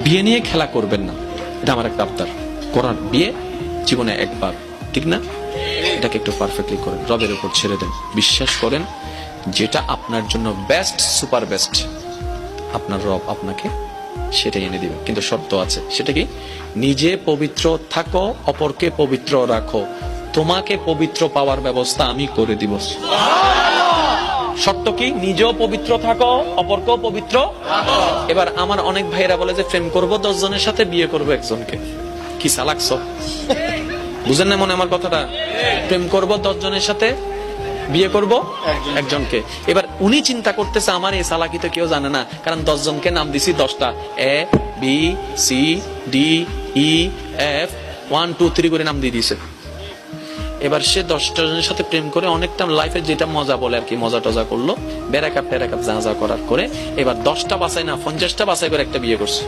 বিয়ে নিয়ে খেলা করবেন না, এটা আমার একটা আবদার। করার বিয়ে জীবনে একবার, ঠিক না? এটাকে একটু পারফেক্টলি করেন, রবের উপর ছেড়ে দেন, বিশ্বাস করেন যেটা আপনার জন্য বেস্ট, সুপার বেস্ট, আপনার রব আপনাকে সেটাই এনে দিবে। কিন্তু শর্ত আছে, সেটা কি? নিজে পবিত্র থাকো, অপরকে পবিত্র রাখো, তোমাকে পবিত্র পাওয়ার ব্যবস্থা আমি করে দিব। শর্ত কি? নিজেও পবিত্র থাকো, অপরকেও পবিত্র। এবার আমার অনেক ভাইয়েরা বলে যে প্রেম করব 10 জনের সাথে, বিয়ে করব একজনকে। কি চালাকছ, বুঝেন না মনে আমার কথাটা? প্রেম করব 10 জনের সাথে, বিয়ে করব একজনকে। এবার উনি চিন্তা করতেছে আমার এই চালাকি তো কেউ জানে না, কারণ 10 জনকে নাম দিছি 10টা, A B C D E F 1 2 3 করে নাম দিয়ে দিয়েছে। এবার সে 10টা জনের সাথে প্রেম করে অনেকটা লাইফে যেটা মজা বলে আর কি, মজা টজা করলো, বেড়াকাপ টেরাকাপ যা যা করার করে, এবার 10টা বাছাই না 50টা বাছাই করে একটা বিয়ে করছে।